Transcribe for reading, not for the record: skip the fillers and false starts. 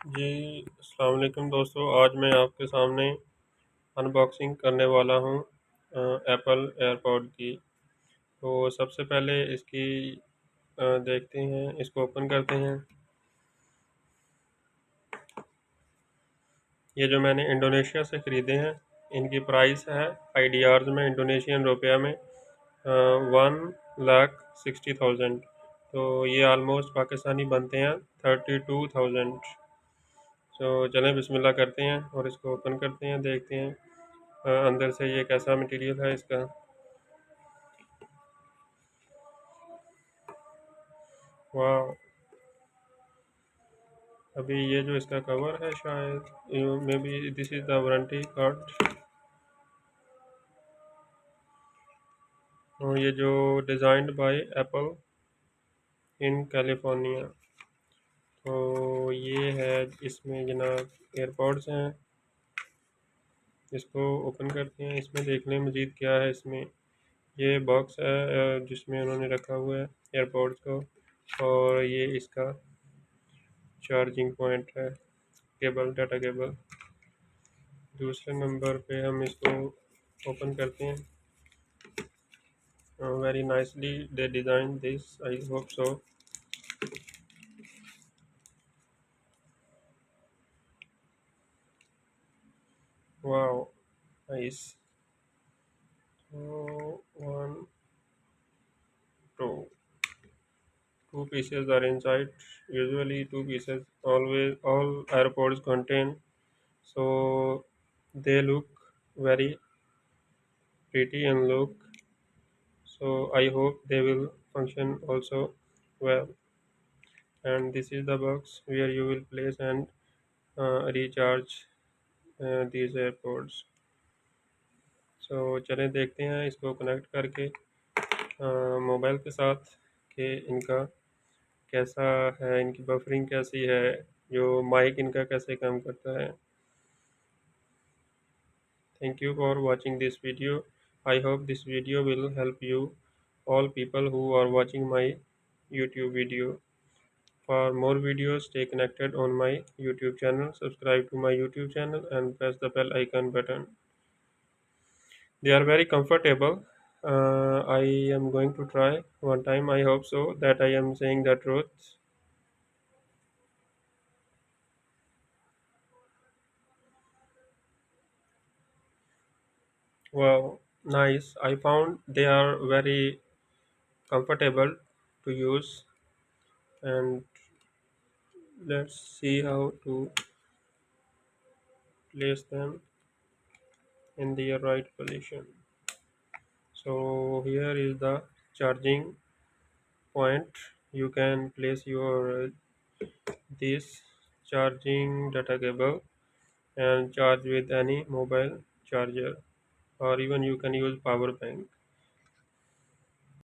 जी, अस्सलाम वालेकुम दोस्तों। आज मैं आपके सामने अनबॉक्सिंग करने वाला हूँ एप्पल एयरपॉड की। तो सबसे पहले इसकी देखते हैं, इसको ओपन करते हैं। ये जो मैंने इंडोनेशिया से ख़रीदे हैं, इनकी प्राइस है IDRs में, इंडोनेशियन रुपया में 1,60,000। तो ये आलमोस्ट पाकिस्तानी बनते हैं 32,000। तो चलें बिस्मिल्लाह करते हैं और इसको ओपन करते हैं, देखते हैं अंदर से ये कैसा मटेरियल है इसका। वाह, अभी ये जो इसका कवर है, शायद may be this is the warranty card. और ये जो designed bye apple in California. तो ये है, इसमें जनाब एयरपॉड्स हैं। इसको ओपन करते हैं, इसमें देख लें मज़ीद क्या है इसमें। ये बॉक्स है जिसमें उन्होंने रखा हुआ है एयरपॉड्स को। और ये इसका चार्जिंग पॉइंट है, केबल, डाटा केबल। दूसरे नंबर पे हम इसको ओपन करते हैं। Very nicely they design this, I hope so. Wow, nice. One, two pieces are inside. Usually two pieces always all AirPods contain. So they look very pretty and look. So I hope they will function also well. And this is the box where you will place and recharge these AirPods. सो चलें देखते हैं इसको connect करके mobile के साथ कि इनका कैसा है, इनकी बफरिंग कैसी है, जो माइक इनका कैसे काम करता है। Thank you for watching this video. I hope this video will help you all people who are watching my YouTube video. For more videos, stay connected on my YouTube channel. Subscribe to my YouTube channel and press the bell icon button. They are very comfortable. I am going to try one time. I hope so that I am saying the truth. Wow, nice. I found they are very comfortable to use, and let's see how to place them in their right position. So here is the charging point. You can place your this charging data cable and charge with any mobile charger, or even you can use power bank.